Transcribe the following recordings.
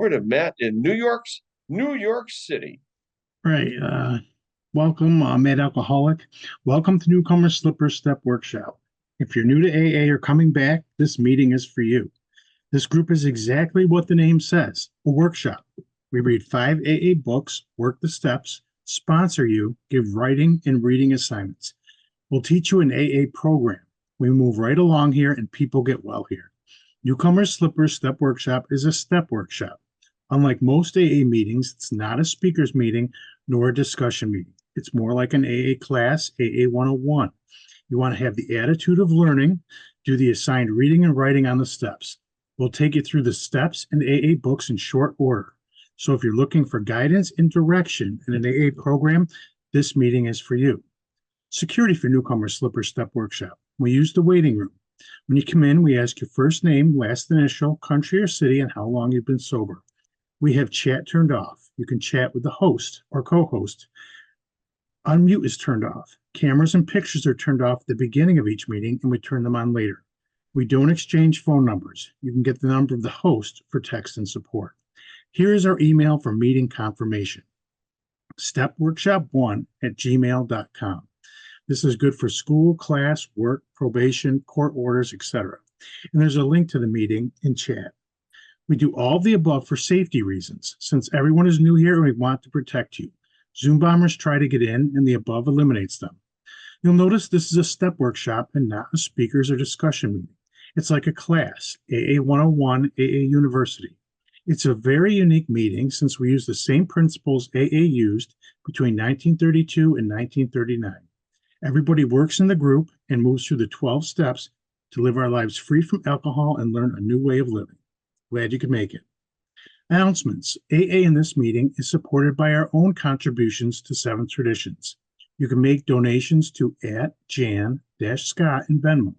Over to Matt in New York City. Right. Welcome, Mad Alcoholic. Welcome to Newcomers Slippers Step Workshop. If you're new to AA or coming back, this meeting is for you. This group is exactly what the name says, a workshop. We read 5 AA books, work the steps, sponsor you, give writing and reading assignments. We'll teach you an AA program. We move right along here and people get well here. Newcomers Slippers Step Workshop is a step workshop. Unlike most AA meetings, it's not a speakers meeting nor a discussion meeting. It's more like an AA class, AA 101. You want to have the attitude of learning, do the assigned reading and writing on the steps. We'll take you through the steps and AA books in short order. So if you're looking for guidance and direction in an AA program, this meeting is for you. Security for Newcomer Slipper Step Workshop. We use the waiting room. When you come in, we ask your first name, last initial, country or city, and how long you've been sober. We have chat turned off. You can chat with the host or co-host. Unmute is turned off. Cameras and pictures are turned off at the beginning of each meeting, and we turn them on later. We don't exchange phone numbers. You can get the number of the host for text and support. Here is our email for meeting confirmation. stepworkshop1@gmail.com. This is good for school, class, work, probation, court orders, etc. And there's a link to the meeting in chat. We do all of the above for safety reasons. Since everyone is new here and we want to protect you. Zoom bombers try to get in and the above eliminates them. You'll notice this is a step workshop and not a speakers or discussion meeting. It's like a class, AA 101, AA University. It's a very unique meeting since we use the same principles AA used between 1932 and 1939. Everybody works in the group and moves through the 12 steps to live our lives free from alcohol and learn a new way of living. Glad you could make it. Announcements. AA in this meeting is supported by our own contributions to Seventh Traditions. You can make donations to @Jann-Scott in Venmo.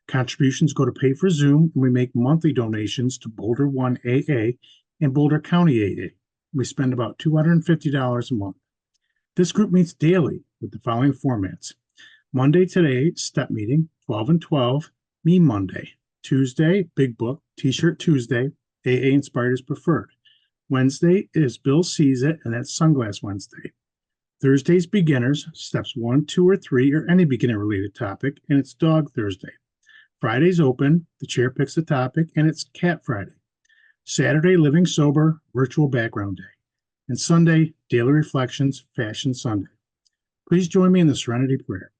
Contributions go to pay for Zoom, and we make monthly donations to Boulder 1 AA and Boulder County AA. We spend about $250 a month. This group meets daily with the following formats. Monday today, step meeting, 12 and 12, me Monday. Tuesday, big book, t-shirt Tuesday, AA inspired is preferred. Wednesday is Bill Sees It, and that's Sunglass Wednesday. Thursday's beginners, steps 1, 2, or 3, or any beginner related topic, and it's Dog Thursday. Friday's open, the chair picks the topic, and it's Cat Friday. Saturday, Living Sober, virtual background day. And Sunday, Daily Reflections, Fashion Sunday. Please join me in the Serenity Prayer.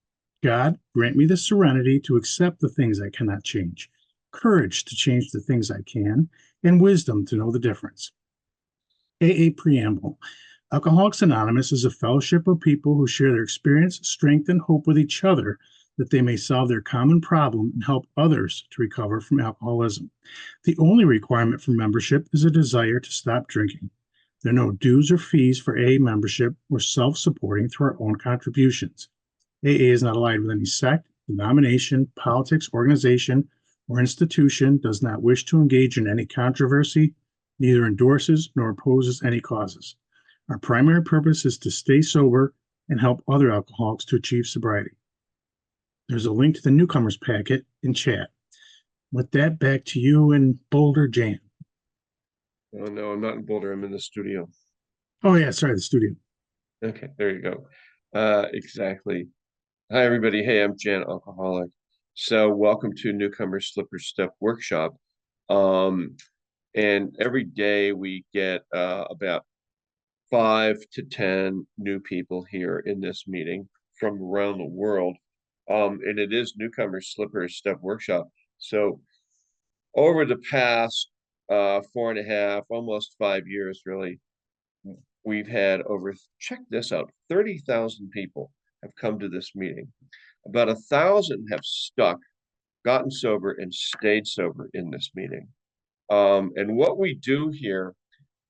God, grant me the serenity to accept the things I cannot change, courage to change the things I can, and wisdom to know the difference. AA Preamble. Alcoholics Anonymous is a fellowship of people who share their experience, strength, and hope with each other that they may solve their common problem and help others to recover from alcoholism. The only requirement for membership is a desire to stop drinking. There are no dues or fees for AA membership. We're self-supporting through our own contributions. AA is not aligned with any sect, denomination, politics, organization, or institution, does not wish to engage in any controversy, neither endorses nor opposes any causes. Our primary purpose is to stay sober and help other alcoholics to achieve sobriety. There's a link to the newcomers packet in chat. With that, back to you in Boulder, Jann. Oh, no, I'm not in Boulder. I'm in the studio. Oh, yeah, sorry, the studio. Okay, there you go. Exactly. Hi, everybody. Hey, I'm Jann, alcoholic. So welcome to Newcomers Slippers Step Workshop. And every day we get about 5 to 10 new people here in this meeting from around the world. And it is Newcomers Slippers Step Workshop. So over the past 4.5, almost 5 years, really, we've had over, check this out, 30,000 people have come to this meeting. About 1,000 have stuck, gotten sober, and stayed sober in this meeting. And what we do here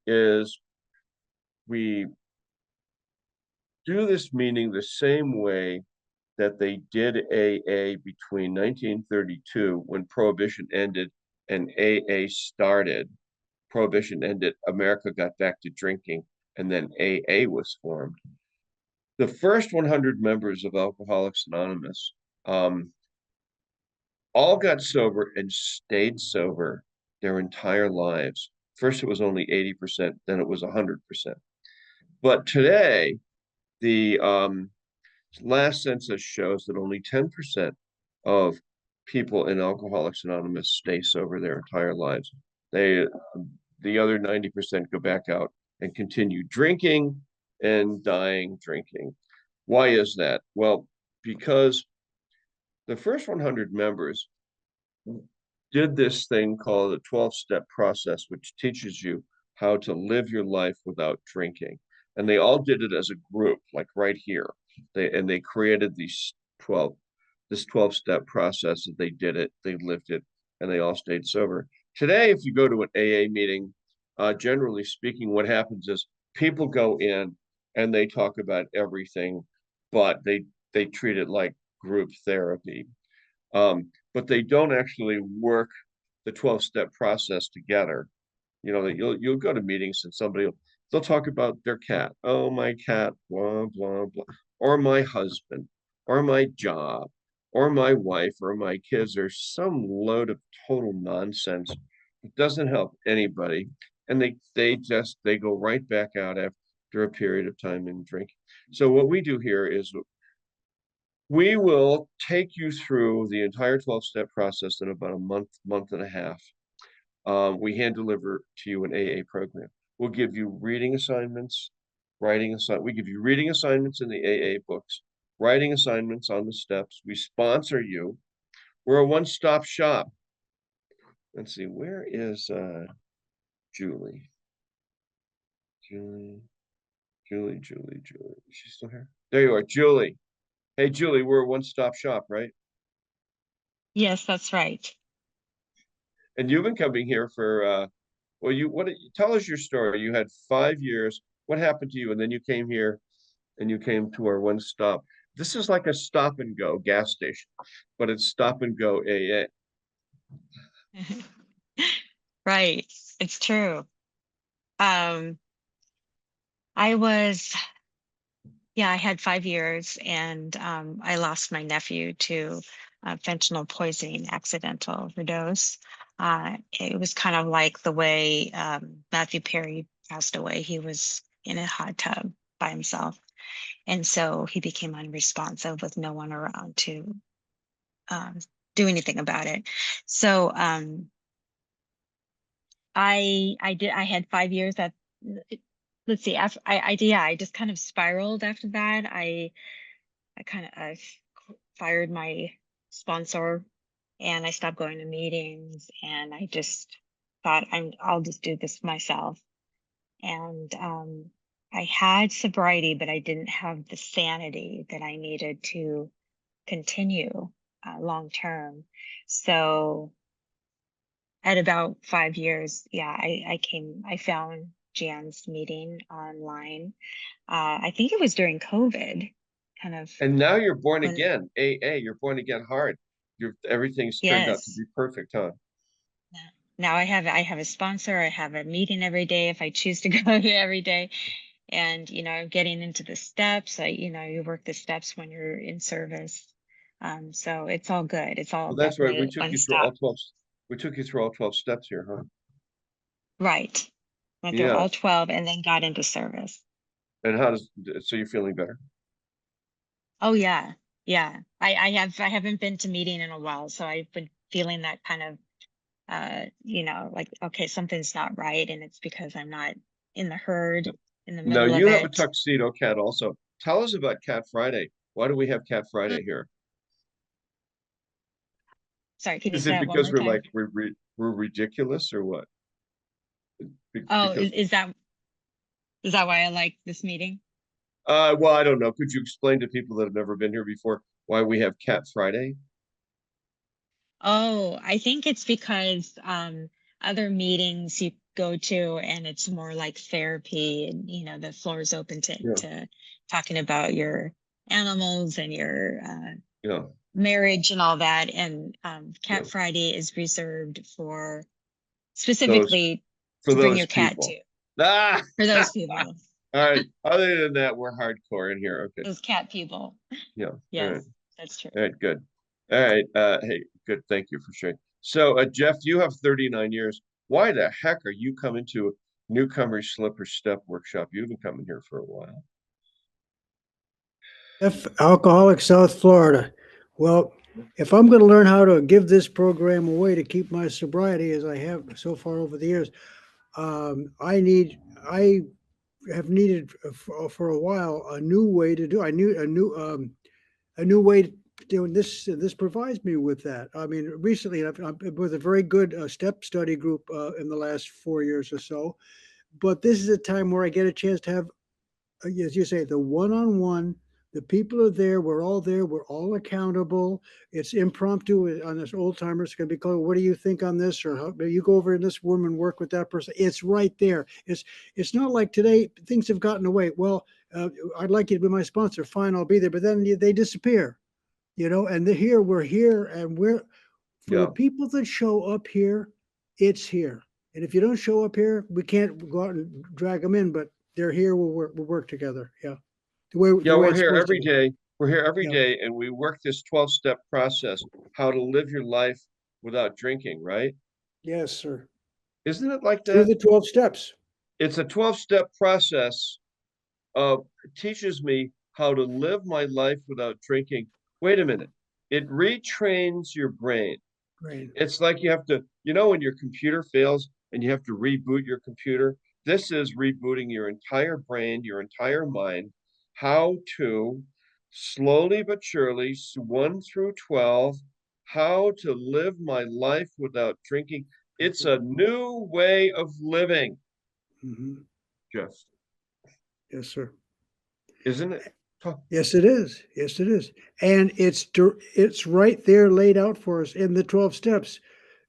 is we do this meeting the same way that they did AA between 1932, when Prohibition ended and AA started. Prohibition ended, America got back to drinking, and then AA was formed. The first 100 members of Alcoholics Anonymous all got sober and stayed sober their entire lives. First, it was only 80%, then it was 100%. But today, the last census shows that only 10% of people in Alcoholics Anonymous stay sober their entire lives. The other 90% go back out and continue drinking and dying drinking. Why is that? Well, because the first 100 members did this thing called the 12-step process, which teaches you how to live your life without drinking. And they all did it as a group, like right here. They created this 12-step process, and they did it, they lived it, and they all stayed sober. Today, if you go to an AA meeting, generally speaking, what happens is people go in and they talk about everything, but they treat it like group therapy. But they don't actually work the 12-step process together. You know, that you'll go to meetings and they'll talk about their cat. Oh, my cat, blah, blah, blah. Or my husband, or my job, or my wife, or my kids. There's some load of total nonsense. It doesn't help anybody. And they go right back out after a period of time in drinking. So what we do here is we will take you through the entire 12-step process in about a month and a half. We hand deliver to you an AA program. We'll give you reading assignments, we give you reading assignments in the AA books, writing assignments on the steps. We sponsor you. We're a one-stop shop. Let's see, where is Julie? Julie. Is she still here? There you are, Julie. Hey, Julie, we're a one-stop shop, right? Yes, that's right. And you've been coming here for well, tell us your story. You had 5 years. What happened to you? And then you came here and you came to our one stop. This is like a stop and go gas station, but it's stop and go AA. Right. It's true. Um, I was, yeah, I had 5 years and I lost my nephew to fentanyl poisoning, accidental overdose. It was kind of like the way Matthew Perry passed away. He was in a hot tub by himself. And so he became unresponsive with no one around to um, do anything about it. So I had 5 years that, let's see, after I just kind of spiraled after that. I kind of fired my sponsor and I stopped going to meetings and I just thought I'll just do this myself. And I had sobriety, but I didn't have the sanity that I needed to continue long term. So at about 5 years, yeah, I found Jann's meeting online. I think it was during COVID, kind of And now you're born when, again, AA. You're born again hard. Everything's turned out to yes. be perfect, huh? Now I have a sponsor. I have a meeting every day if I choose to go to every day. And, getting into the steps, you work the steps when you're in service. So it's all good. It's all Well, that's right. definitely one stop. We took you through all 12 steps here, huh? Right. Went through Yeah. all 12 and then got into service. And so you're feeling better? Oh yeah. Yeah. I haven't been to meeting in a while, so I've been feeling that kind of like, okay, something's not right, and it's because I'm not in the herd in the Now middle you of have a it. tuxedo cat also. Tell us about Cat Friday. Why do we have Cat Mm, Friday here? Sorry, can you Is say it that one because more time? we're ridiculous or what? Oh, Because is that why I like this meeting? well, I don't know. Could you explain to people that have never been here before why we have Cat Friday? Oh, I think it's because other meetings you go to and it's more like therapy and the floor is open Yeah, to talking about your animals and your yeah, marriage and all that. And yeah. Cat Friday is reserved for Those specifically for to bring those your cat people. to, Ah, for all those people, right. Other than that, we're hardcore in here. Okay. those cat people. Yeah. All right. Yes, that's true. All right. Good. All right. Hey, good. Thank you for sharing. So, Jeff, you have 39 years. why the heck are you coming to Newcomers Slippers Step Workshop? You've been coming here for a while. Alcoholic South Florida. Well, if I'm going to learn how to give this program away to keep my sobriety as I have so far over the years, I have needed for a while a new way to do. I knew a new way to doing this. This provides me with that. I mean, recently I'm with a very good step study group in the last 4 years or so, but this is a time where I get a chance to have, as you say, the one-on-one. The people are there. We're all there. We're all accountable. It's impromptu on this old timer. It's going to be called, what do you think on this? Or how you go over in this room and work with that person. It's right there. It's not like today things have gotten away. Well, I'd like you to be my sponsor. Fine, I'll be there. But then they disappear, and we're here, and for the people that show up here, it's here. And if you don't show up here, we can't go out and drag them in, but they're here. We'll work together. Yeah. We're here every day. We're here every day, and we work this 12-step process, how to live your life without drinking, right? Yes, sir. Isn't it like that? Through the 12 steps. It's a 12-step process. Teaches me how to live my life without drinking. Wait a minute. It retrains your brain. Great. It's like you have to, when your computer fails and you have to reboot your computer, this is rebooting your entire brain, your entire mind, how to slowly but surely, 1 through 12, how to live my life without drinking. It's a new way of living. Mm-hmm. Just. Yes, sir. Isn't it? Huh. Yes, it is. Yes, it is. And it's right there laid out for us in the 12 steps.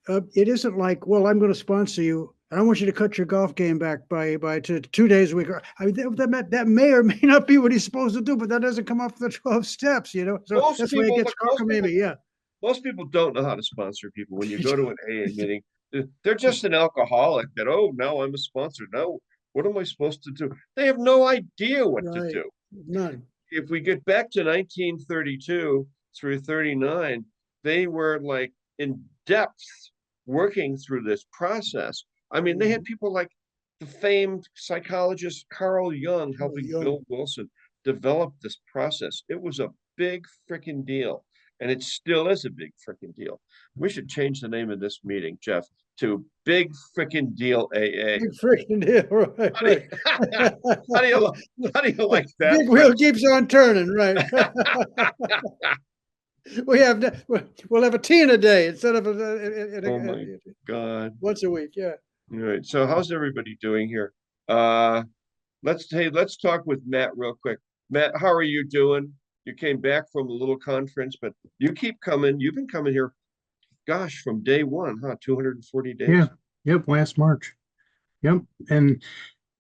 It isn't like, well, I'm going to sponsor you, and I want you to cut your golf game back by to 2 days a week. I mean, that may or may not be what he's supposed to do, but that doesn't come off the 12 steps, So that's why it gets cockamamie. Yeah. Most people don't know how to sponsor people. When you go to an AA meeting, they're just an alcoholic that, oh, no, I'm a sponsor. No, what am I supposed to do? They have no idea what to do. None. If we get back to 1932 through 39, they were like in depth working through this process. I mean, they had people like the famed psychologist Carl Jung helping Bill Wilson develop this process. It was a big freaking deal. And it still is a big freaking deal. We should change the name of this meeting, Jeff, to Big Freaking Deal AA. Big freaking deal, right. How do you like that? Big wheel keeps on turning, right? We'll have a tea in a day instead of oh my God. Once a week, yeah. All right. So how's everybody doing here? Let's talk with Matt real quick. Matt, how are you doing? You came back from a little conference, but you keep coming. You've been coming here, gosh, from day one, huh? 240 days. Yeah. Yep. Last March. Yep. And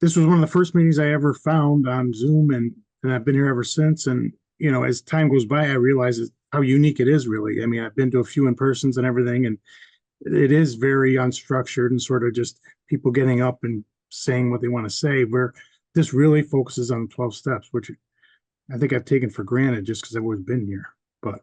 this was one of the first meetings I ever found on Zoom, and I've been here ever since. And, as time goes by, I realize how unique it is, really. I mean, I've been to a few in persons and everything, and it is very unstructured and sort of just people getting up and saying what they want to say, where this really focuses on 12 steps, which I think I've taken for granted just because I've always been here. But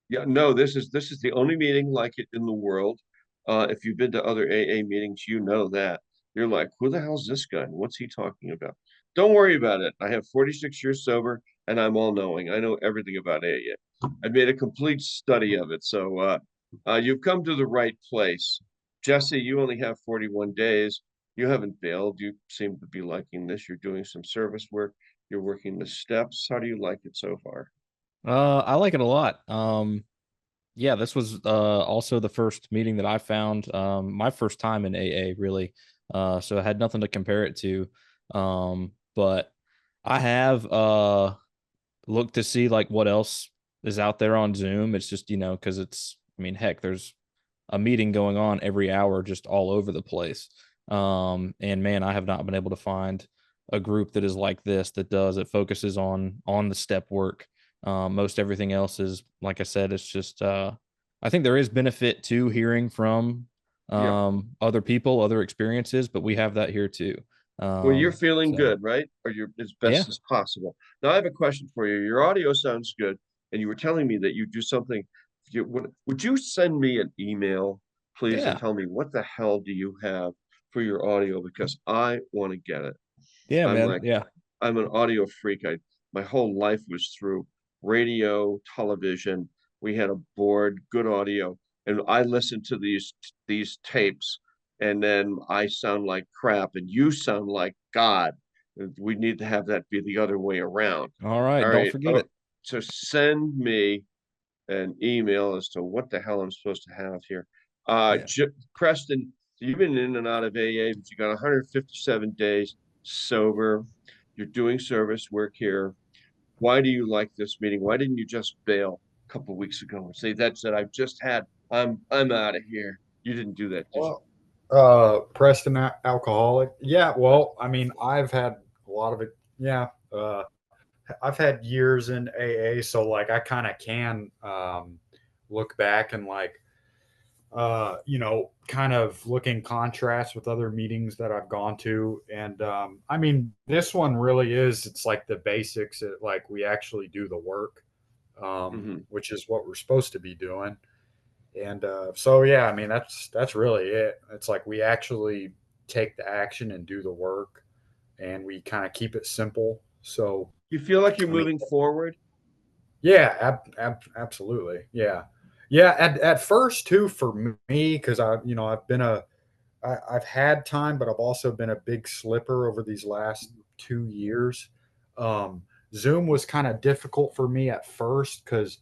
yeah, no, this is the only meeting like it in the world. If you've been to other AA meetings, you know that. You're like, who the hell's this guy? What's he talking about? Don't worry about it. I have 46 years sober, and I'm all knowing. I know everything about AA. I made a complete study of it. So you've come to the right place. Jesse, you only have 41 days. You haven't bailed. You seem to be liking this. You're doing some service work. You're working the steps. How do you like it so far? I like it a lot. Yeah, this was also the first meeting that I found, my first time in AA, really. So I had nothing to compare it to. But I have looked to see like what else is out there on Zoom. It's just, because heck, there's a meeting going on every hour just all over the place. And man, I have not been able to find a group that is like this, that focuses on the step work. Most everything else is, like I said, it's just I think there is benefit to hearing from other people, other experiences, but we have that here too. Well, you're feeling good, right? Or you're as best as possible. Now I have a question for you. Your audio sounds good, and you were telling me that you do something. Would you send me an email please, and Yeah. tell me what the hell do you have for your audio, because I want to get it. Yeah, I'm man. like, Yeah. I'm an audio freak. My whole life was through radio, television. We had a board, good audio, and I listened to these tapes, and then I sound like crap, and you sound like God. We need to have that be the other way around. All right. All Don't right. forget Oh, it. so send me an email as to what the hell I'm supposed to have here. Yeah. Preston, you've been in and out of AA, but you got 157 days sober. You're doing service work here. Why do you like this meeting? Why didn't you just bail a couple of weeks ago and say, that's it, I've just had, I'm out of here? You didn't do that, did you? Well, Preston alcoholic. Yeah. Well, I mean, I've had a lot of it. Yeah. I've had years in AA, so like I kind of can look back and like kind of look in contrast with other meetings that I've gone to. And I mean, this one really is, it's like the basics. Like we actually do the work, which is what we're supposed to be doing. And so, yeah, I mean, that's really it. It's like we actually take the action and do the work, and we kind of keep it simple. So, You feel like you're I mean, moving forward? yeah, absolutely. Yeah. Yeah. At first too, for me, cause I've had time, but I've also been a big slipper over these last 2 years. Zoom was kind of difficult for me at first, cause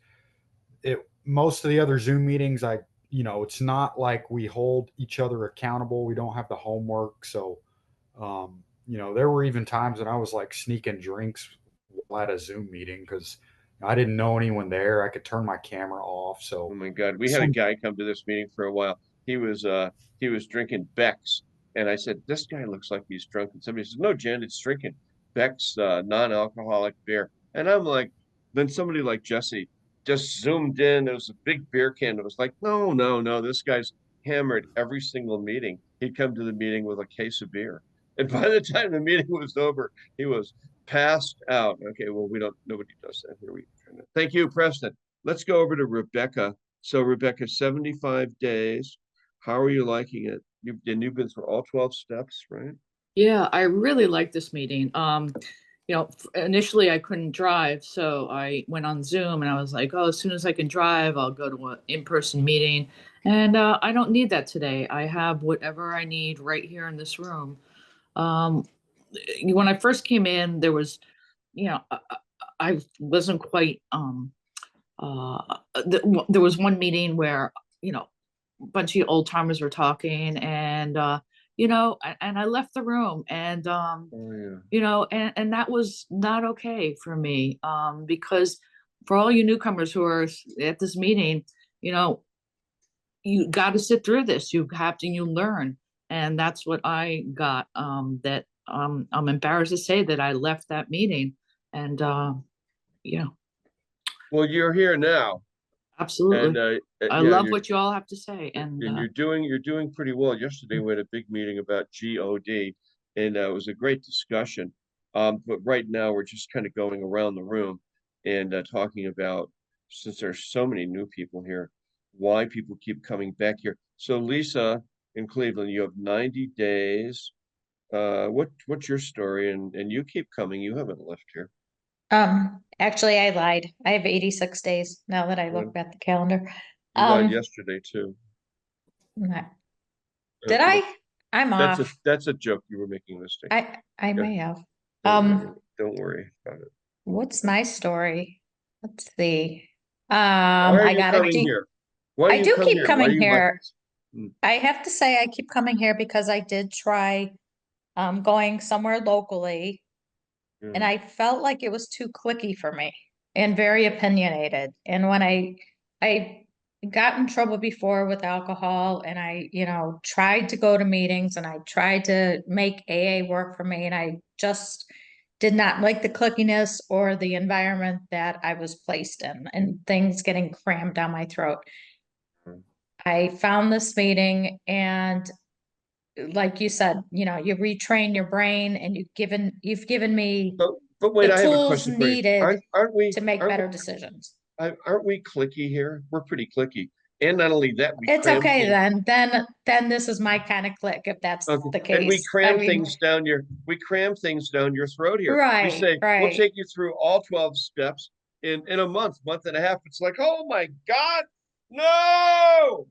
most of the other Zoom meetings, it's not like we hold each other accountable. We don't have the homework. So, there were even times when I was like sneaking drinks at a Zoom meeting because I didn't know anyone there. I could turn my camera off. Oh So my God, we had a some, guy come to this meeting for a while. He was drinking Beck's, and I said, "This guy looks like he's drunk." And somebody says, "No, Jen, it's drinking Beck's non-alcoholic beer." And I'm like, then somebody like Jesse just zoomed in. There was a big beer can. It was like, no, no, no. This guy's hammered every single meeting. He'd come to the meeting with a case of beer, and by the time the meeting was over, he was passed out. Okay, well, nobody does that here. Thank you, Preston. Let's go over to Rebecca. So Rebecca, 75 days. How are you liking it? You've been through all 12 steps, right? Yeah, I really like this meeting. Initially I couldn't drive, so I went on Zoom and I was like, oh, as soon as I can drive, I'll go to an in-person meeting. And I don't need that today. I have whatever I need right here in this room. When I first came in, there was, I wasn't quite, there was one meeting where, a bunch of old timers were talking and, and I left the room and, Oh, yeah. and that was not okay for me, because for all you newcomers who are at this meeting, you got to sit through this. You learn. And that's what I got, that, I'm embarrassed to say that I left that meeting and, yeah, Well, you're here now, and absolutely. I yeah, love what you all have to say. And, you're doing pretty well. Yesterday we had a big meeting about God, and it was a great discussion. But right now we're just kind of going around the room and talking about, since there's so many new people here, why people keep coming back here. So Lisa in Cleveland, you have 90 days. What's your story? And you keep coming. You haven't left here. Actually I lied. I have 86 days now that I look at the calendar. You lied yesterday too. Did I? I'm off. That's a joke. You were making a mistake. I may have. Don't worry about it. What's my story? Let's see. Why are I you got coming here? Why I you do come keep here? Why coming you like here. this? I have to say I keep coming here because I did try going somewhere locally and I felt like it was too cliquey for me and very opinionated. And when I got in trouble before with alcohol and I, tried to go to meetings and I tried to make AA work for me and I just did not like the clickiness or the environment that I was placed in and things getting crammed down my throat. I found this meeting and like you said, you retrain your brain and you've given me But wait, the I have a tools question for you. needed Aren't we to make aren't better we decisions. aren't we clicky here? We're pretty clicky. And not only that, we It's cram okay things- then this is my kind of click, if that's Okay. the And we case. I cram mean, things down we cram things down your throat here. We right, say, we'll right. take you through all 12 steps in a month and a half. It's like, oh my God, no.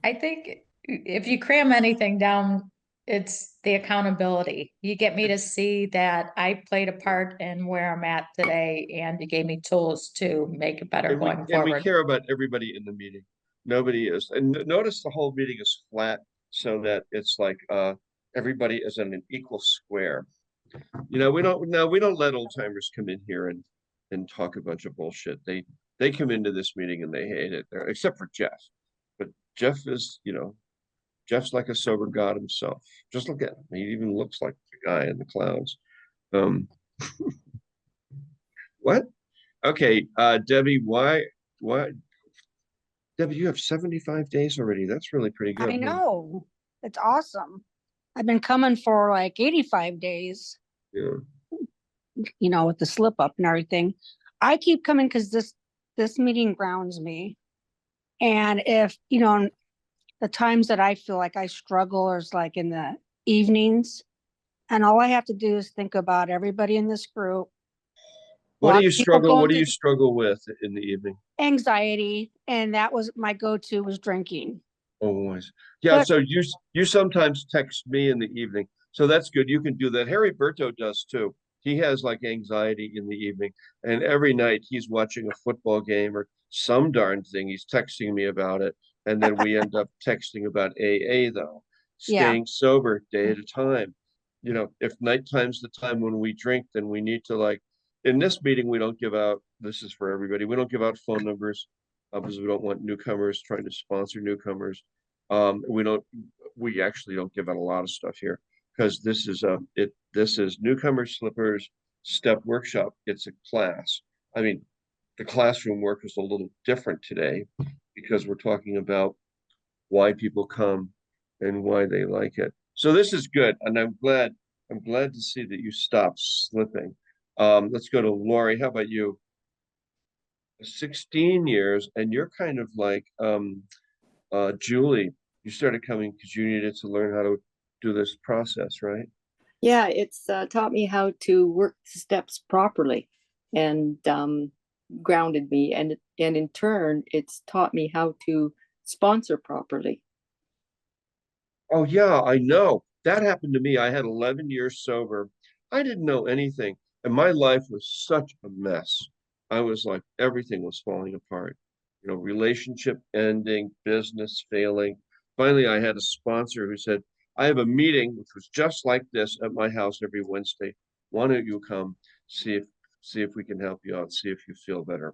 I think if you cram anything down, it's the accountability. You get me to see that I played a part in where I'm at today, and you gave me tools to make it better And we, going and we forward. care about everybody in the meeting. Nobody is, and notice the whole meeting is flat so that it's like, everybody is in an equal square. You know, we don't let old timers come in here and talk a bunch of bullshit. They come into this meeting and they hate it, except for Jeff. But Jeff is, Jeff's like a sober god himself. Just look at him. He even looks like the guy in the clouds. What? Okay, Debbie, why? Debbie, you have 75 days already. That's really pretty good. I huh? know. It's awesome. I've been coming for like 85 days, Yeah. with the slip up and everything. I keep coming because this meeting grounds me. And if, the times that I feel like I struggle is like in the evenings. And all I have to do is think about everybody in this group. What do Lot you of people struggle? going What do through you struggle with in the evening? Anxiety. And that was my go-to was drinking. Always. Yeah, But- so you sometimes text me in the evening. So that's good. You can do that. Harry Berto does too. He has like anxiety in the evening, and every night he's watching a football game or some darn thing. He's texting me about it, and then we end up texting about AA though, Yeah. staying sober day at a time. If nighttime's the time when we drink, then we need to like in this meeting, we don't give out, this is for everybody. We don't give out phone numbers because we don't want newcomers trying to sponsor newcomers. We actually don't give out a lot of stuff here because this is Newcomers Slippers Step Workshop. It's a class. I mean, the classroom work is a little different today because we're talking about why people come and why they like it. So this is good, and I'm glad to see that you stopped slipping. Let's go to Lori. How about you? 16 years, and you're kind of like Julie. You started coming because you needed to learn how to do this process, right? Yeah, it's taught me how to work the steps properly and grounded me. And in turn, it's taught me how to sponsor properly. Oh yeah, I know. That happened to me. I had 11 years sober. I didn't know anything, and my life was such a mess. I was like, everything was falling apart. Relationship ending, business failing. Finally, I had a sponsor who said, I have a meeting, which was just like this at my house every Wednesday. Why don't you come see if we can help you out, see if you feel better.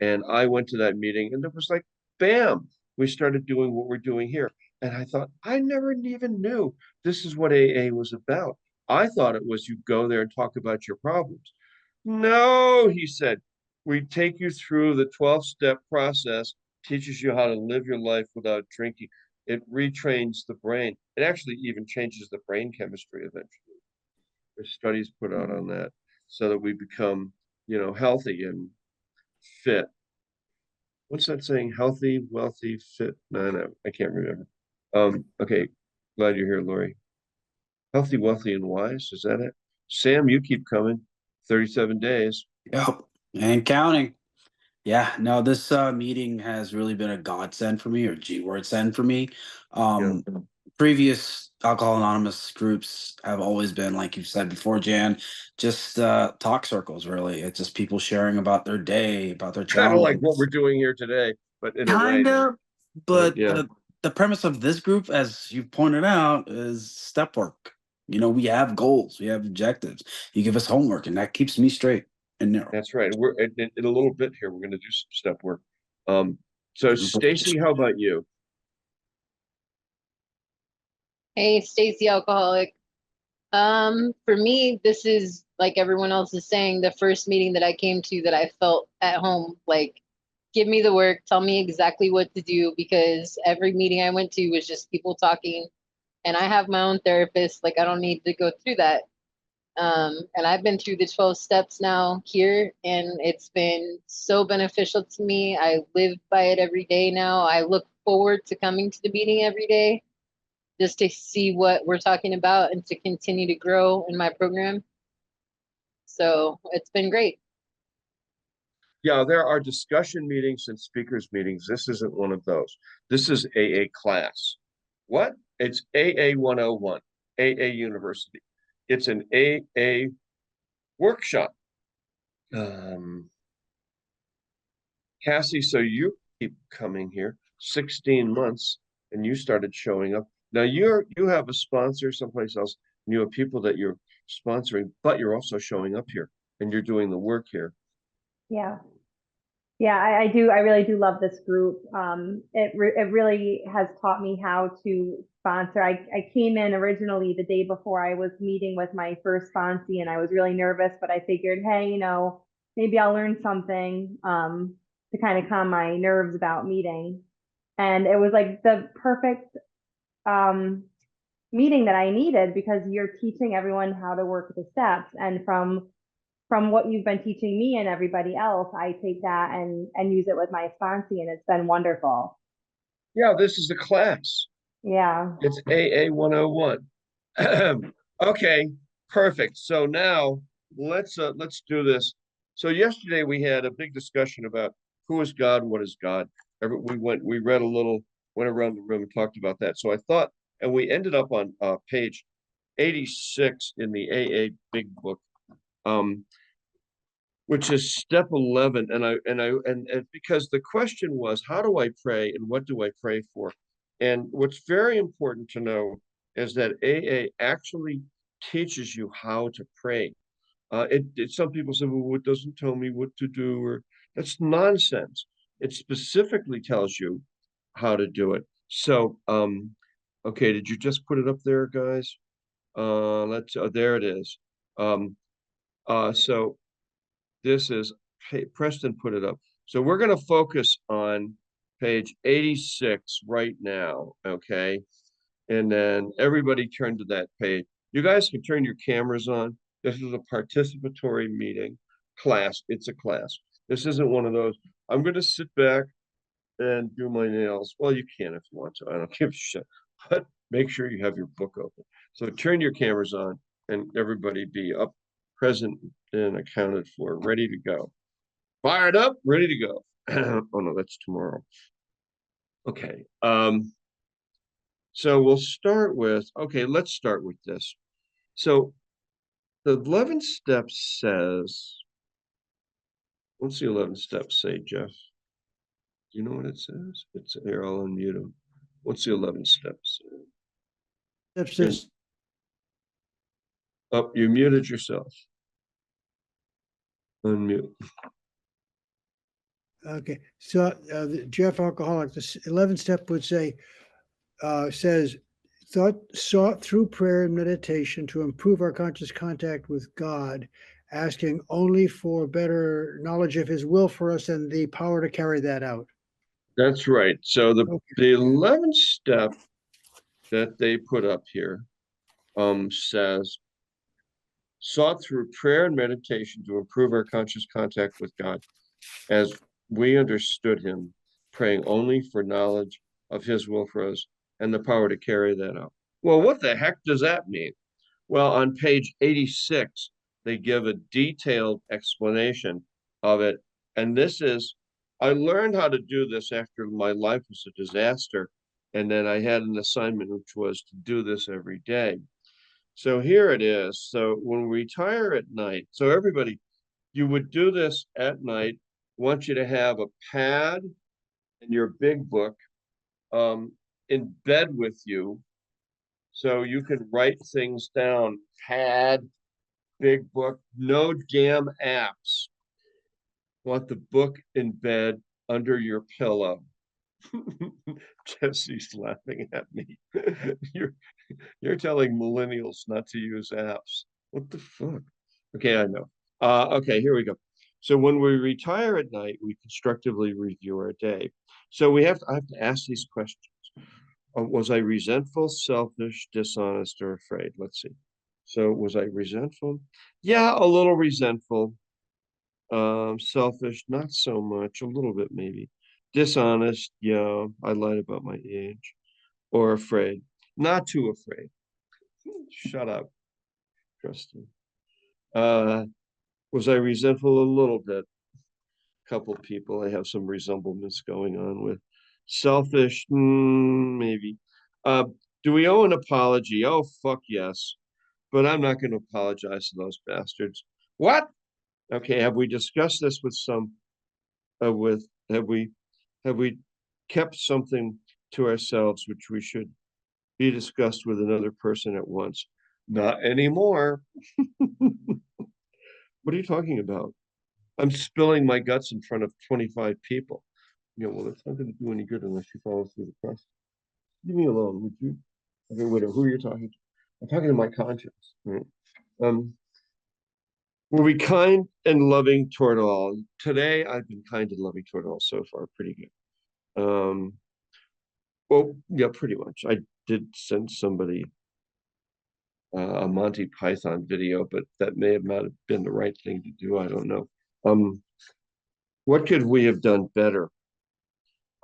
And I went to that meeting and it was like, bam, we started doing what we're doing here. And I thought, I never even knew this is what AA was about. I thought it was you go there and talk about your problems. No, he said, we take you through the 12-step process, teaches you how to live your life without drinking. It retrains the brain. It actually even changes the brain chemistry eventually. There's studies put out on that so that we become, healthy and fit. What's that saying? Healthy, wealthy, fit. No, I can't remember. Okay, glad you're here, Lori. Healthy, wealthy, and wise. Is that it? Sam, you keep coming. 37 days. Yep, and counting. Yeah, no, this meeting has really been a godsend for me, or G-word send for me. Previous Alcohol Anonymous groups have always been, like you said before, Jan, just talk circles, really. It's just people sharing about their day, about their Kind of like challenges. what we're doing here today, but in a way. Kind of, but yeah. the premise of this group, as you pointed out, is step work. We have goals, we have objectives. You give us homework, and that keeps me straight and narrow. That's right. We're in a little bit here. We're going to do some step work. So Stacy, how about you? Hey, Stacy, alcoholic. For me, this is like everyone else is saying, the first meeting that I came to that I felt at home. Like, give me the work, tell me exactly what to do, because every meeting I went to was just people talking, and I have my own therapist. Like, I don't need to go through that. And I've been through the 12 steps now here, and it's been so beneficial to me. I live by it every day now. I look forward to coming to the meeting every day just to see what we're talking about and to continue to grow in my program. So it's been great. Yeah, there are discussion meetings and speakers meetings. This isn't one of those. This is AA class. What? It's AA 101, AA University. It's an AA workshop. Cassie, so you keep coming here 16 months and you started showing up. Now you have a sponsor someplace else, and you have people that you're sponsoring, but you're also showing up here and you're doing the work here. Yeah. Yeah, I do. I really do love this group. It really has taught me how to sponsor. I came in originally the day before I was meeting with my first sponsee, and I was really nervous, but I figured, hey, maybe I'll learn something to kind of calm my nerves about meeting. And it was like the perfect meeting that I needed, because you're teaching everyone how to work the steps. And from what you've been teaching me and everybody else, I take that and use it with my sponsee, and it's been wonderful. Yeah, this is a class. Yeah. It's AA 101. Okay, perfect. So now let's do this. So yesterday we had a big discussion about who is God, what is God. We read a little, went around the room and talked about that. So I thought, and we ended up on page 86 in the AA Big Book. Which is step 11. And because the question was, how do I pray and what do I pray for? And what's very important to know is that AA actually teaches you how to pray. Some people say, well, it doesn't tell me what to do, or that's nonsense. It specifically tells you how to do it. So, okay, did you just put it up there, guys? There it is. So this is, Preston put it up. So we're going to focus on page 86 right now, okay? And then everybody turn to that page. You guys can turn your cameras on. This is a participatory meeting class. It's a class. This isn't one of those, I'm going to sit back and do my nails. Well, you can if you want to. I don't give a shit. But make sure you have your book open. So turn your cameras on and everybody be up, present, and accounted for, ready to go. Fired up, ready to go. Oh no, that's tomorrow. Okay. So we'll start with, okay, let's start with this. So the 11th step says, what's the 11th step say, Jeff? Do you know what it says? It's here, I'll unmute him. What's the 11th step say? Step says, oh, you muted yourself. Unmute. okay, so Jeff Alcoholic, the 11th step would say, says, sought through prayer and meditation to improve our conscious contact with God, asking only for better knowledge of his will for us and the power to carry that out. That's right. So the Okay. 11th step that they put up here says, sought through prayer and meditation to improve our conscious contact with God as we understood him, praying only for knowledge of his will for us and the power to carry that out. Well, what the heck does that mean? Well, on page 86, they give a detailed explanation of it. And this is, I learned how to do this after my life was a disaster. And then I had an assignment, which was to do this every day. So here it is. So when we retire at night, so everybody, you would do this at night. I want you to have a pad and your big book in bed with you, so you can write things down. Pad, big book, no damn apps. Want the book in bed under your pillow. Jesse's laughing at me. You're telling millennials not to use apps. What the fuck? Okay, I know. Okay, here we go. So when we retire at night, we constructively review our day. So I have to ask these questions. Was I resentful, selfish, dishonest, or afraid? Let's see. So was I resentful? Yeah, a little resentful. Selfish, not so much, a little bit maybe. Dishonest, yeah, I lied about my age. Or afraid, not too afraid. Shut up, Kristen. Was I resentful? A little bit. Couple people I have some resemblance going on with. Selfish, maybe. Uh, do we owe an apology? Oh, fuck yes. But I'm not going to apologize to those bastards. What? Okay, have we discussed this with have we kept something to ourselves which we should be discussed with another person at once? Not anymore. What are you talking about? I'm spilling my guts in front of 25 people. Yeah, well, it's not going to do any good unless you follow through the process. Leave me alone, would you? Okay, wait, who are you talking to? I'm talking to my conscience. Right? Were we kind and loving toward all? Today, I've been kind and loving toward all so far, pretty good. Well, yeah, pretty much. I did send somebody a Monty Python video, but that may have not been the right thing to do. I don't know. What could we have done better?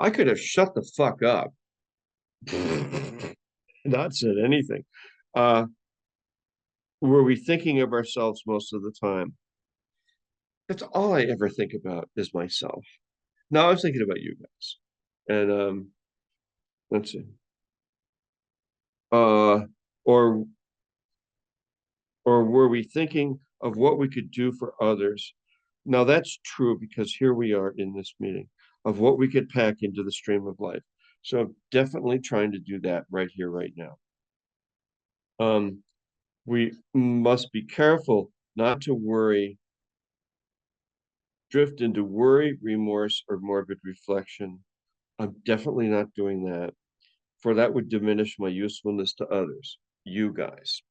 I could have shut the fuck up, not said anything. Were we thinking of ourselves most of the time? That's all I ever think about is myself. Now I was thinking about you guys. And let's see. Or were we thinking of what we could do for others? Now that's true because here we are in this meeting of what we could pack into the stream of life. So I'm definitely trying to do that right here, right now. We must be careful not to drift into worry, remorse, or morbid reflection. I'm definitely not doing that, for that would diminish my usefulness to others, you guys.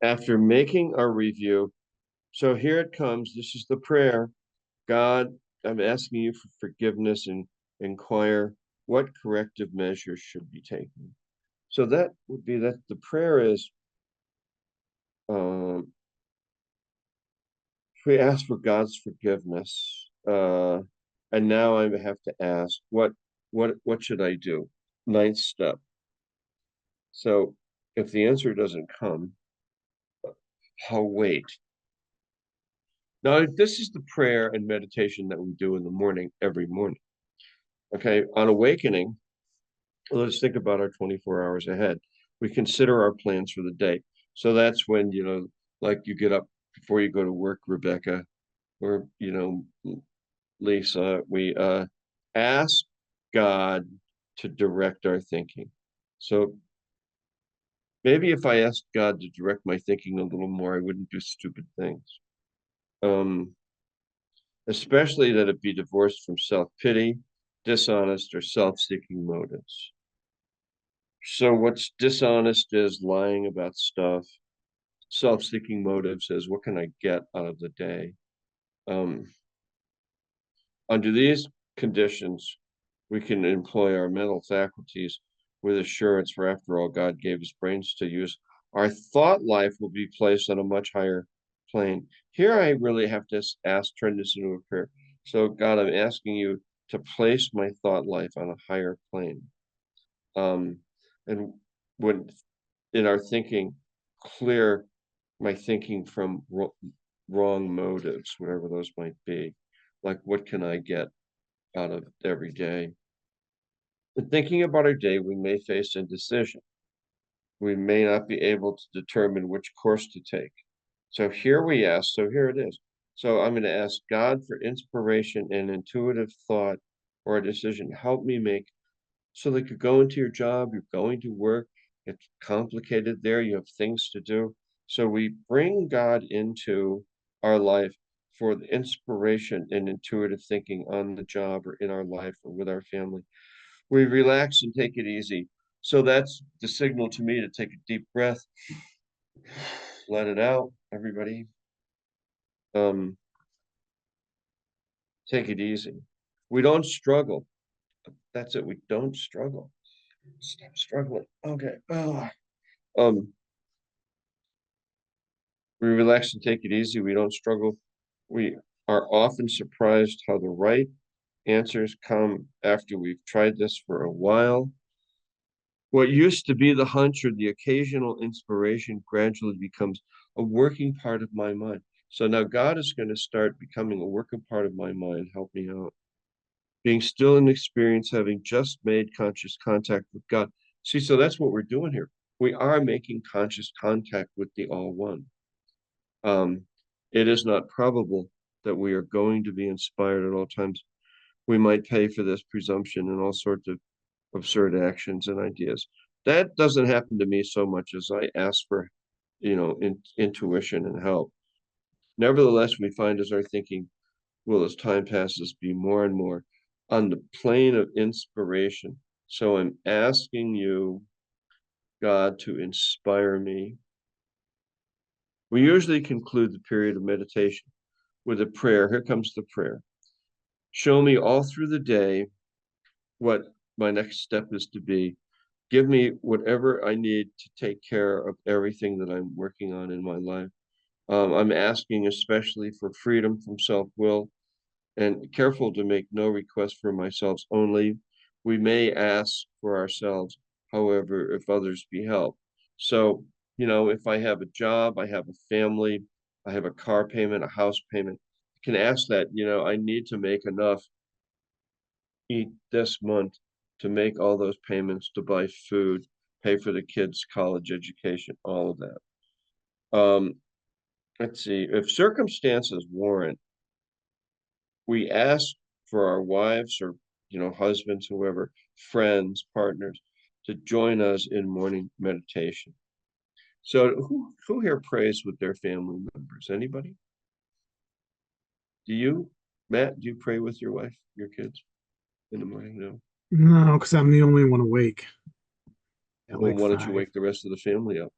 After making our review, so here it comes. This is the prayer. God, I'm asking you for forgiveness and inquire what corrective measures should be taken. So that would be that the prayer is, we ask for God's forgiveness, and now I have to ask, what should I do? Ninth step. So if the answer doesn't come, I'll wait. Now, this is the prayer and meditation that we do in the morning, every morning. Okay, on awakening, let's think about our 24 hours ahead. We consider our plans for the day. So that's when, like you get up before you go to work, Rebecca, or, Lisa, we ask God to direct our thinking. So maybe if I asked God to direct my thinking a little more, I wouldn't do stupid things. Especially that it be divorced from self-pity, dishonest, or self-seeking motives. So what's dishonest is lying about stuff. Self-seeking motives is what can I get out of the day? Under these conditions, we can employ our mental faculties with assurance, for after all, God gave us brains to use. Our thought life will be placed on a much higher plane. Here I really have to turn this into a prayer. So God, I'm asking you to place my thought life on a higher plane. And when in our thinking, clear my thinking from wrong motives, whatever those might be. Like, what can I get out of every day? In thinking about our day, we may face indecision. We may not be able to determine which course to take. So here it is. So I'm going to ask God for inspiration and intuitive thought or a decision. Help me make, so that you go into your job, you're going to work, it's complicated there, you have things to do. So we bring God into our life for the inspiration and intuitive thinking on the job or in our life or with our family. We relax and take it easy. So that's the signal to me to take a deep breath. Let it out, everybody. Take it easy. We don't struggle. That's it. We don't struggle. Stop struggling. Okay. We relax and take it easy. We don't struggle. We are often surprised how the right answers come after we've tried this for a while. What used to be the hunch or the occasional inspiration gradually becomes a working part of my mind. So now God is going to start becoming a working part of my mind. Help me out. Being still in experience, having just made conscious contact with God. See, so that's what we're doing here. We are making conscious contact with the All One. It is not probable that we are going to be inspired at all times. We might pay for this presumption and all sorts of absurd actions and ideas. That doesn't happen to me so much as I ask for, intuition and help. Nevertheless, we find as our thinking will, as time passes, be more and more on the plane of inspiration. So I'm asking you, God, to inspire me. We usually conclude the period of meditation with a prayer. Here comes the prayer. Show me all through the day what my next step is to be. Give me whatever I need to take care of everything that I'm working on in my life. I'm asking especially for freedom from self-will and careful to make no request for myself only. We may ask for ourselves, however, if others be helped. So, if I have a job, I have a family, I have a car payment, a house payment, I can ask that, I need to make enough eat this month to make all those payments, to buy food, pay for the kids' college education, all of that. Let's see, if circumstances warrant, we ask for our wives or, husbands, whoever, friends, partners, to join us in morning meditation. So who here prays with their family members? Anybody? Do you, Matt, do you pray with your wife, your kids in the morning? No. No, because I'm the only one awake. At Well, like why don't you 5. wake the rest of the family up?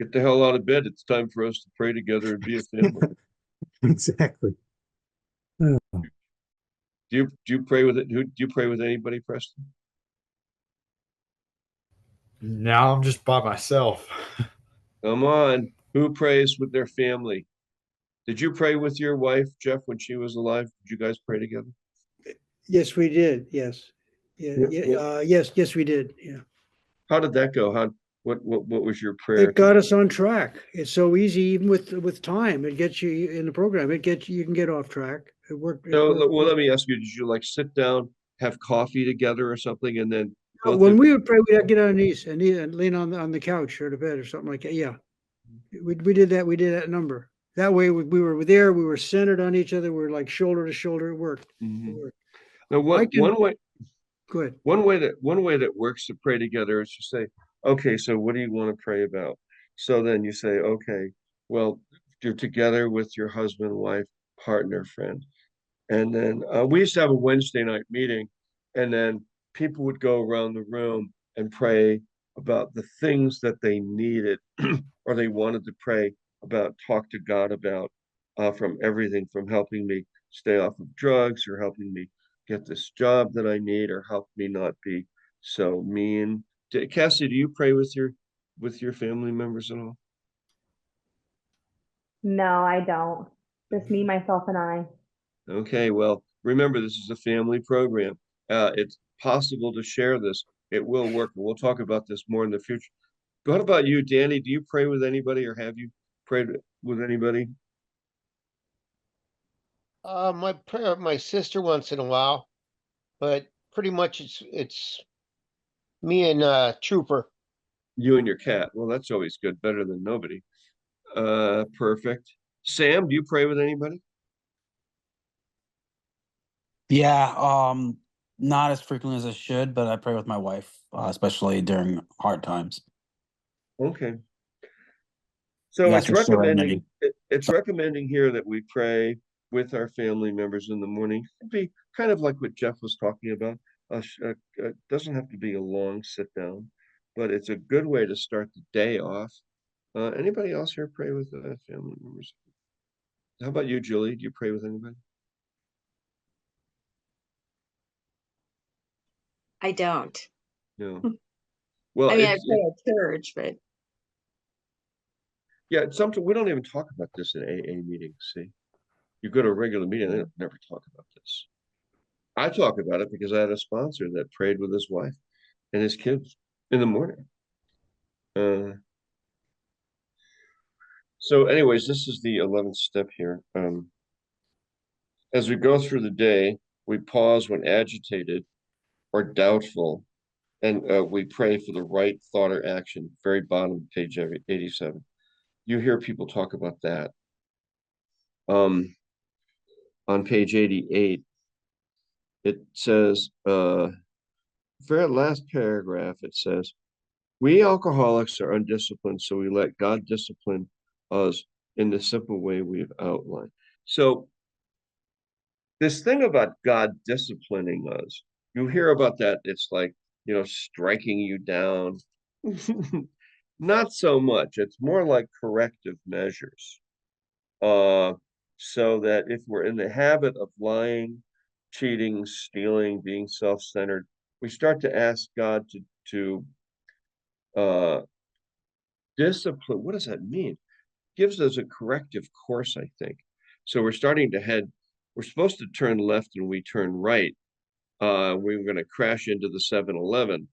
Get the hell out of bed. It's time for us to pray together and be a family. Exactly. Oh, Do you pray with it? Do you pray with anybody, Preston? Now I'm just by myself. Come on. Who prays with their family? Did you pray with your wife, Jeff, when she was alive? Did you guys pray together? Yes, we did. Yes. Yeah, yes, we did. Yeah. How did that go? What was your prayer? It got us on track. It's so easy, even with time. It gets you in the program. You can get off track. It worked. So, well, let me ask you, did you like sit down, have coffee together or something, and then both When of we would pray, we'd get on our knees and lean on the couch or the bed or something like that. Yeah. We did that. We did that number. That way we were there. We were centered on each other. We were like shoulder to shoulder. It worked. It worked. Now, one way Good. one way that works to pray together is to say, okay, so what do you want to pray about? So then you say, okay, well, you're together with your husband, wife, partner, friend. And then we used to have a Wednesday night meeting, and then people would go around the room and pray about the things that they needed or they wanted to pray about, talk to God about, from everything from helping me stay off of drugs or helping me get this job that I need or help me not be so mean. Cassie, do you pray with your family members at all? No, I don't. Just me, myself, and I. Okay, well, remember, this is a family program. It's possible to share this. It will work, and we'll talk about this more in the future. What about you, Danny? Do you pray with anybody or have you prayed with anybody? My sister once in a while, but pretty much it's me and Trooper. You and your cat. Well, that's always good. Better than nobody. Perfect. Sam, do you pray with anybody? Yeah, not as frequently as I should, but I pray with my wife, especially during hard times. Okay. So You it's asked for recommending serenity. it's recommending here that we pray with our family members in the morning. It'd be kind of like what Jeff was talking about. It doesn't have to be a long sit down, but it's a good way to start the day off. Anybody else here pray with family members? How about you, Julie? Do you pray with anybody? I don't. No. Well, I mean, I pray at church, but Yeah, it's something we don't even talk about this in AA meetings. See, you go to a regular meeting, they never talk about this. I talk about it because I had a sponsor that prayed with his wife and his kids in the morning. So anyways, this is the 11th step here. As we go through the day, we pause when agitated or doubtful, and we pray for the right thought or action. Very bottom, page 87. You hear people talk about that. On page 88, it says, very last paragraph, it says, we alcoholics are undisciplined, so we let God discipline us in the simple way we've outlined. So this thing about God disciplining us, you hear about that. It's like, striking you down. Not so much. It's more like corrective measures. So that if we're in the habit of lying, cheating, stealing, being self-centered, we start to ask God to discipline. What does that mean? Gives us a corrective course, I think. So we're starting to we're supposed to turn left and we turn right. We're going to crash into the 7-Eleven.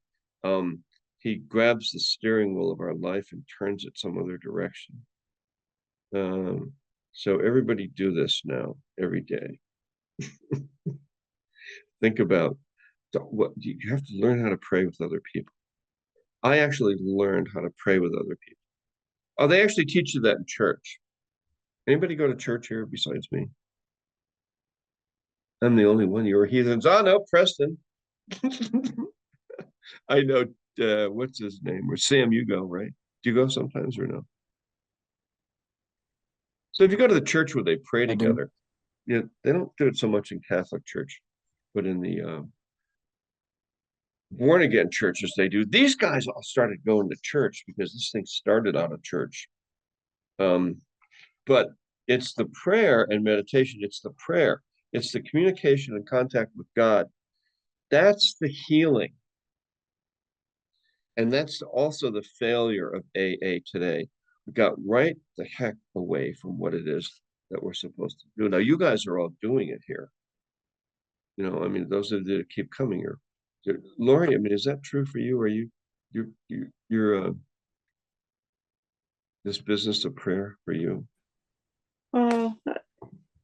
He grabs the steering wheel of our life and turns it some other direction. So everybody do this now every day. Think about what you have to learn how to pray with other people. I actually learned how to pray with other people. Oh, they actually teach you that in church. Anybody go to church here besides me? I'm the only one. You were heathens. Oh no, Preston. I know. What's his name? Or Sam, you go, right? Do you go sometimes or no? So if you go to the church where they pray together, yeah, they don't do it so much in Catholic church, but in the born again churches they do. These guys all started going to church because this thing started out of church. But it's the prayer and meditation. It's the prayer. It's the communication and contact with God. That's the healing. And that's also the failure of AA today. We got right the heck away from what it is that we're supposed to do. Now, you guys are all doing it here. I mean, those that keep coming here. Lori, I mean, is that true for you? Are you're this business of prayer for you? I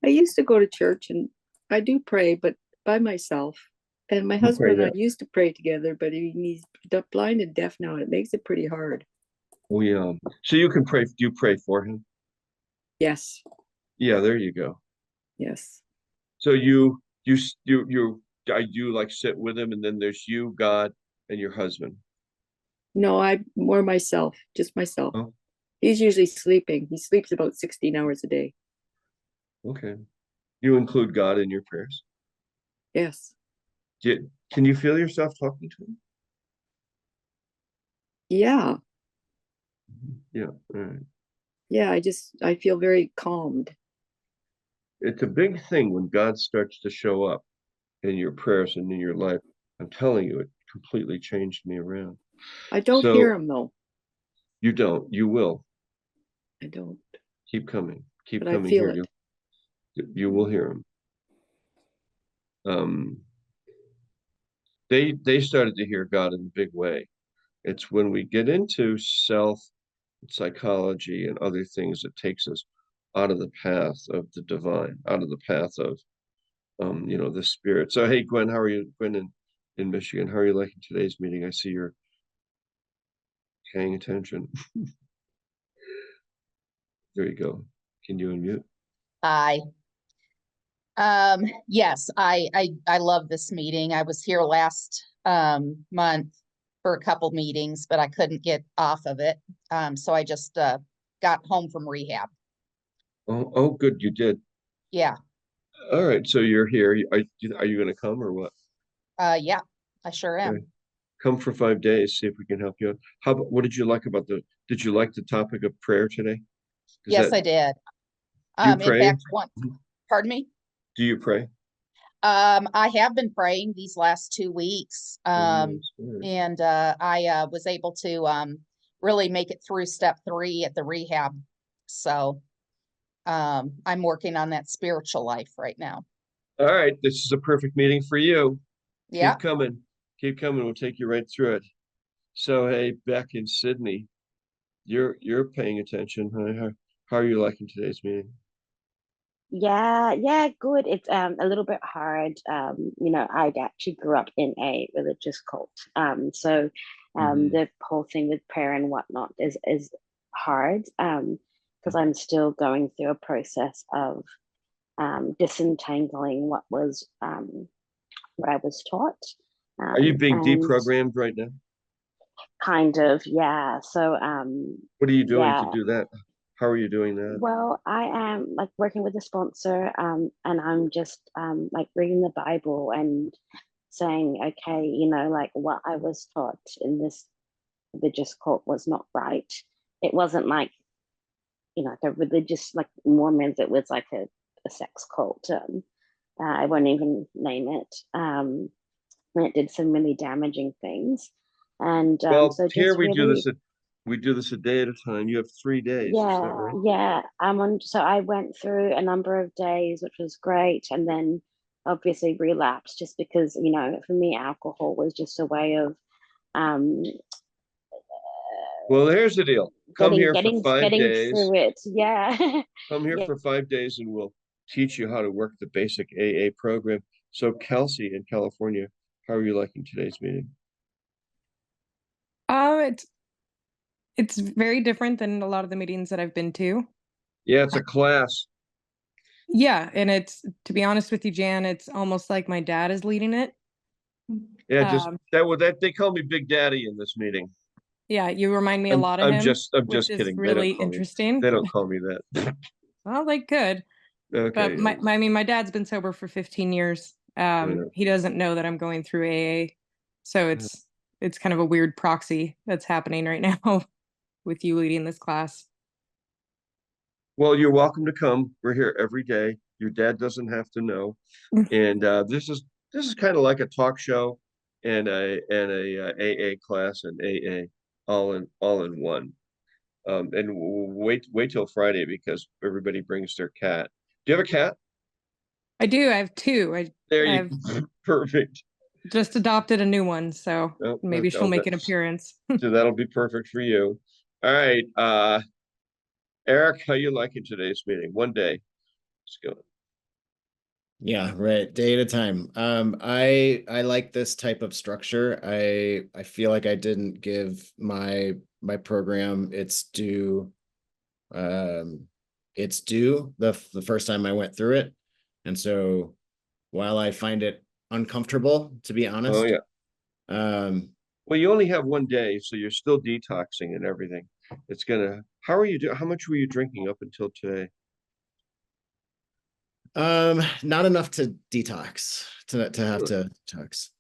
used to go to church and I do pray, but by myself. And my husband and I used to pray together, but he's blind and deaf now. It makes it pretty hard. So you can pray. Do you pray for him? Yes. Yeah, there you go. Yes. So you I do like sit with him, and then there's you, God, and your husband. No, I'm more myself, just myself. Oh. He's usually sleeping. He sleeps about 16 hours a day. Okay. You include God in your prayers? Yes. Can you feel yourself talking to him? Yeah. Yeah. All right. Yeah, I feel very calmed. It's a big thing when God starts to show up in your prayers and in your life. I'm telling you, it completely changed me around. I don't hear him though. You don't. You will. I don't. Keep coming. Keep But coming I feel here. it. You will hear him. They started to hear God in a big way. It's when we get into self psychology and other things that takes us out of the path of the divine, out of the path of the spirit. So hey, Gwen, how are you? Gwen in Michigan, how are you liking today's meeting? I see you're paying attention. There you go. Can you unmute? Hi. Yes, I love this meeting. I was here last month for a couple meetings, but I couldn't get off of it. So I just got home from rehab. Oh, good, you did. Yeah. All right, so you're here. Are you going to come or what? Yeah, I sure am. Okay. Come for 5 days, see if we can help you out. What did you like did you like the topic of prayer today? Yes, I did. Do you pray? In fact, pardon me? Do you pray? I have been praying these last 2 weeks. And I was able to really make it through step 3 at the rehab So I'm working on that spiritual life right now. All right, this is a perfect meeting for you. Yeah. Keep coming. Keep coming. We'll take you right through it. So, hey, Beck in Sydney, you're paying attention. How are you liking today's meeting? Yeah, good. It's a little bit hard. I actually grew up in a religious cult. The whole thing with prayer and whatnot is hard. Because I'm still going through a process of disentangling what I was taught. Are you being And deprogrammed right now? kind of, yeah. So What are you doing to yeah. do that? How are you doing that? Well, I am like working with a sponsor, and I'm just like reading the Bible and saying, okay, like what I was taught in this religious cult was not right. It wasn't like, the religious like Mormons, it was like a sex cult. I won't even name it. And it did some really damaging things. And Well, so here just really, we do this a day at a time. You have 3 days, is that right? yeah. So I went through a number of days, which was great, and then obviously relapsed just because, for me, alcohol was just a way of um Well, here's the deal. Come here for getting 5 days. through it. Yeah. Come here Yeah. for 5 days and we'll teach you how to work the basic AA program. So, Kelsey in California, how are you liking today's meeting? It's very different than a lot of the meetings that I've been to. Yeah, it's a class. Yeah, and it's, to be honest with you, Jan, it's almost like my dad is leading it. Yeah, just that they call me Big Daddy in this meeting. Yeah, you remind me a lot of I'm him, just which is kidding. really interesting. They don't call me that. Well, they could. Okay. But my dad's been sober for 15 years. He doesn't know that I'm going through AA. So it's kind of a weird proxy that's happening right now with you leading this class. Well, you're welcome to come. We're here every day. Your dad doesn't have to know. And this is kind of like a talk show and a AA class and AA all in one. And wait till Friday because everybody brings their cat. Do you have a cat? I do. I have 2. I've Perfect. just adopted a new one, so maybe she'll make an that's- appearance. So that'll be perfect for you. All right. Eric, how you liking today's meeting? One day. Let's go. Yeah, right. Day at a time. I like this type of structure. I feel like I didn't give my program its due. It's due the first time I went through it, and so while I find it uncomfortable, to be honest. Oh yeah. Well, you only have 1 day, so you're still detoxing and everything. It's gonna. How are you doing? How much were you drinking up until today? Not enough to detox to have to detox.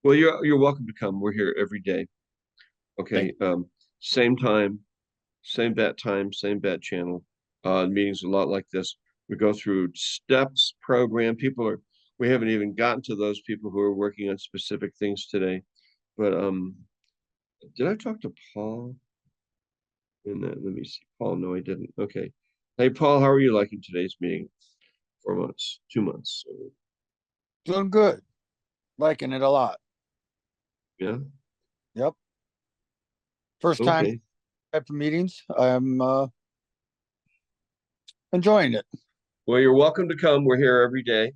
Well, you're welcome to come. We're here every day. Okay. Same time, same bat time, same bat channel. Meetings a lot like this. We go through steps program. We haven't even gotten to those people who are working on specific things today. But did I talk to Paul? Let me see. Paul, no, I didn't. Okay. Hey, Paul, how are you liking today's meeting? 4 months, 2 months. Doing good. Liking it a lot. Yeah. Yep. First time type of meetings. I'm enjoying it. Well, you're welcome to come. We're here every day.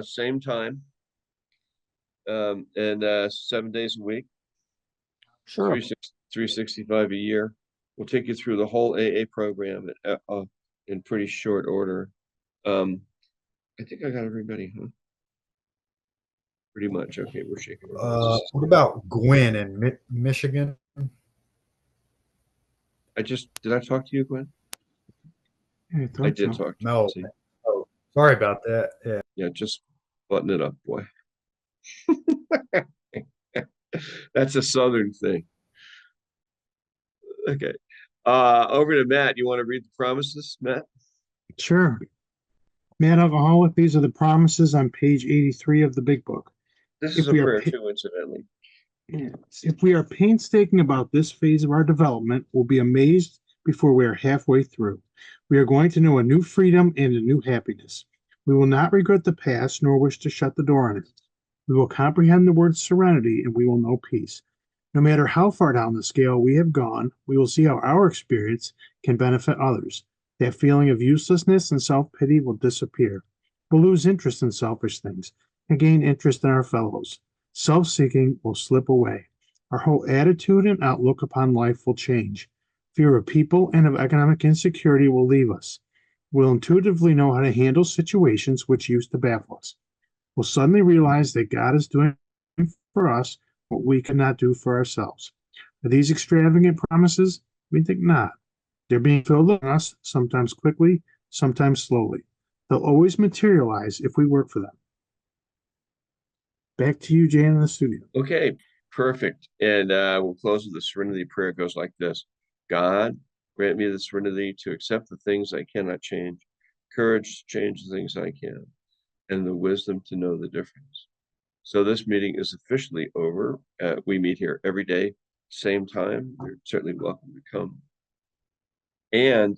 Same time. And 7 days a week. Sure. 365 a year. We'll take you through the whole AA program in pretty short order. I think I got everybody, huh? Pretty much. Okay, we're shaking. What about Gwen in Michigan? Did I talk to you, Gwen? Yeah, I did talk to No. you. Oh, sorry about that. Yeah. Yeah, just button it up, boy. That's a Southern thing. Okay. Over to Matt. You want to read the promises, Matt? Sure. Matt Alcoholic, these are the promises on page 83 of the big book. This If is a we are prayer pa- too, incidentally. If we are painstaking about this phase of our development, we'll be amazed before we are halfway through. We are going to know a new freedom and a new happiness. We will not regret the past nor wish to shut the door on it. We will comprehend the word serenity and we will know peace. No matter how far down the scale we have gone, we will see how our experience can benefit others. That feeling of uselessness and self-pity will disappear. We'll lose interest in selfish things and gain interest in our fellows. Self-seeking will slip away. Our whole attitude and outlook upon life will change. Fear of people and of economic insecurity will leave us. We'll intuitively know how to handle situations which used to baffle us. We'll suddenly realize that God is doing for us what we could not do for ourselves. Are these extravagant promises? We think not. They're being filled on us, sometimes quickly, sometimes slowly. They'll always materialize if we work for them. Back to you, Jann, in the studio. Okay, perfect. And we'll close with the serenity prayer. It goes like this. God, grant me the serenity to accept the things I cannot change, courage to change the things I can, and the wisdom to know the difference. So this meeting is officially over. We meet here every day, same time. You're certainly welcome to come. And